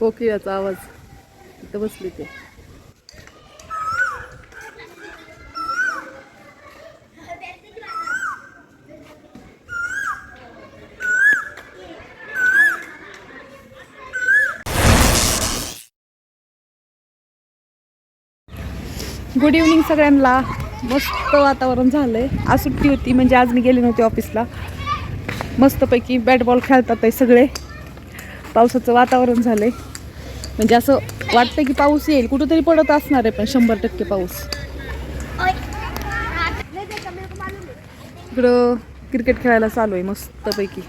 कोकिळाचा आवाज. इथं बसली ते. गुड इव्हनिंग सगळ्यांना. मस्त वातावरण झालंय. आज सुट्टी होती म्हणजे आज मी गेले नव्हते ऑफिसला. मस्तपैकी बॅट बॉल खेळतात आहे सगळे. पावसाचं वातावरण झालंय म्हणजे असं वाटतं की पाऊस येईल. कुठंतरी पडत असणार आहे पण 100% पाऊस. इकडं क्रिकेट खेळायला चालू आहे मस्तपैकी.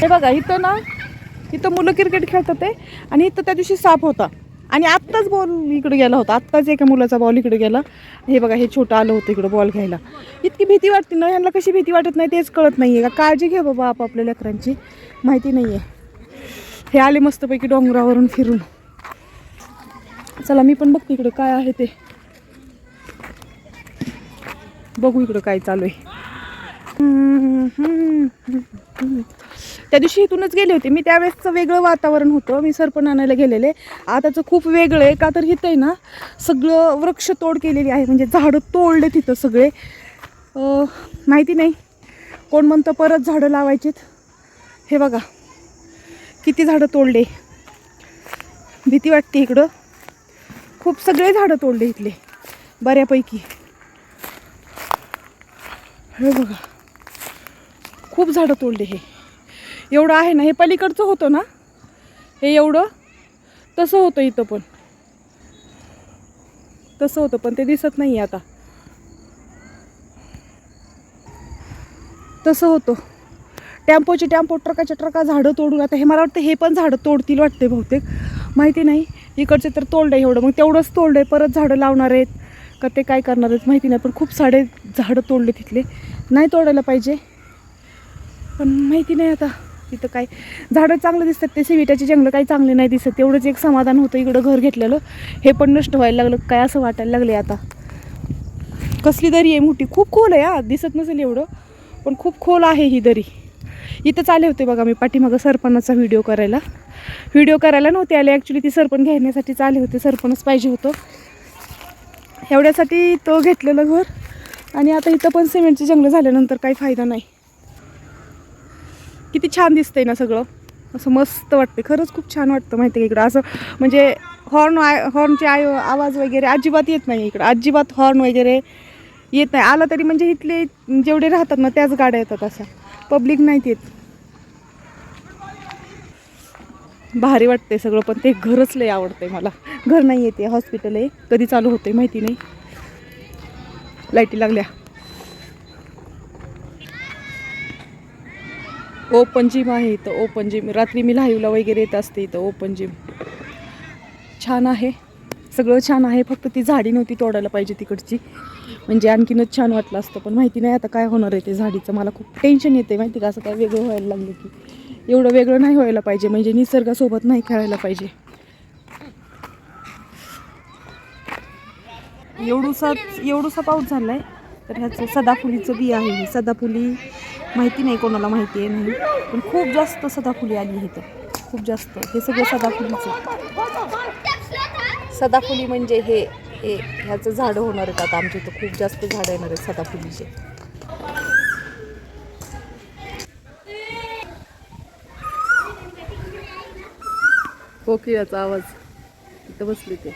हे बघा इथं ना, इथं मुलं क्रिकेट खेळतात आहे आणि इथं त्या दिवशी साप होता आणि आत्ताच बॉल इकडे गेला होता. आत्ताच एका मुलाचा बॉल इकडे गेला. हे बघा हे छोटं आलं होतं इकडं बॉल घ्यायला. इतकी भीती वाटते ना, यांना कशी भीती वाटत नाही तेच कळत नाही आहे. का काळजी घे बाबा आपापल्या लेकरांची, माहिती नाही आहे. हे आले मस्तपैकी डोंगरावरून फिरून. चला मी पण बघते इकडं काय आहे ते. बघू इकडं काय चालू आहे. त्या दिवशी इथूनच गेले होते मी. त्यावेळेसचं वेगळं वातावरण होतं. मी सरपण आणायला गेलेले. आताचं खूप वेगळं आहे. का तर इथं आहे ना सगळं वृक्ष तोड केलेली आहे. म्हणजे झाडं तोडले तिथं सगळे. माहिती नाही कोण म्हणतं परत झाडं लावायचीत. हे बघा किती झाडं तोडले. भीती वाटते इकडं. खूप सगळे झाडं तोडले इथले बऱ्यापैकी. हे बघा खूप झाडं तोडले. हे एवढं आहे ना, हे पलीकडचं होतं ना, हे एवढं तसं होतं इथं पण. तसं होतं पण ते दिसत नाही आता. तसं होतं. टेम्पोचे टेम्पो, ट्रकाच्या ट्रका झाडं तोडून. आता हे मला वाटतं हे पण झाडं तोडतील वाटते बहुतेक, माहिती नाही. इकडचे तर तोडलं आहे एवढं, मग तेवढंच तोडलं आहे. परत झाडं लावणार आहेत का ते काय करणार आहेत माहिती नाही. पण खूप सारे झाडं तोडले तिथले. नाही तोडायला पाहिजे पण माहिती नाही आता. तिथं काय झाडं चांगलं दिसतात ते सिविटाचे जंगलं काही चांगले नाही दिसत. तेवढंच एक समाधान होतं. इकडं घर घेतलेलं हे पण नष्ट व्हायला लागलं काय असं वाटायला लागले आता. कसली दरी आहे मोठी, खूप खोल आहे. हा दिसत नसेल एवढं पण खूप खोल आहे ही दरी. इथंच आले होते बघा मी पाठीमागं सरपणाचा व्हिडिओ करायला नव्हते आले ॲक्च्युली. ती सरपण घेण्यासाठीच आले होते. सरपणच पाहिजे होतं एवढ्यासाठी तो घेतलेलं घर. आणि आता इथं पण सिमेंटचे जंगलं झाल्यानंतर काही फायदा नाही. किती छान दिसतंय ना सगळं. असं मस्त वाटते खरंच. खूप छान वाटतं माहिती आहे इकडं. असं म्हणजे हॉर्नचे आवाज वगैरे अजिबात येत नाही इकडं. अजिबात हॉर्न वगैरे येत नाही. आला तरी म्हणजे इथले जेवढे राहतात ना त्याच गाड्या येतात. असा पब्लिक नाहीत येत. भारी वाटते सगळं. पण ते घरच लय आवडतंय मला. घर नाही येते, हॉस्पिटल आहे. कधी चालू होते माहिती नाही. लाईटी लागल्या. ओपन जिम आहे इथं. ओपन जिम रात्री मी लाईव्हला वगैरे येत असते इथं. ओपन जिम छान आहे. सगळं छान आहे. फक्त ती झाडी नव्हती तोडायला पाहिजे तिकडची, म्हणजे आणखीनच छान वाटलं असतं. पण माहिती नाही आता काय होणार आहे ते झाडीचं. मला खूप टेन्शन येते माहिती का. असं काय वेगळं व्हायला लागलं की. एवढं वेगळं नाही व्हायला पाहिजे. म्हणजे निसर्गासोबत नाही खेळायला पाहिजे. एवढूसा पाऊस झाला आहे. तर ह्याचं सदाफुलीचं बी आहे. हे सदाफुली माहिती नाही कोणाला माहिती आहे नाही, पण खूप जास्त सदाफुली आली इथं. खूप जास्त. हे सगळं सदाफुलीचं. सदाफुली म्हणजे हे ह्याचं झाडं होणार आहेत आता आमच्या इथं. खूप जास्त झाडं येणार आहेत सदाफुलीचे. कोकिळाचा आवाज. इथं बसली ते.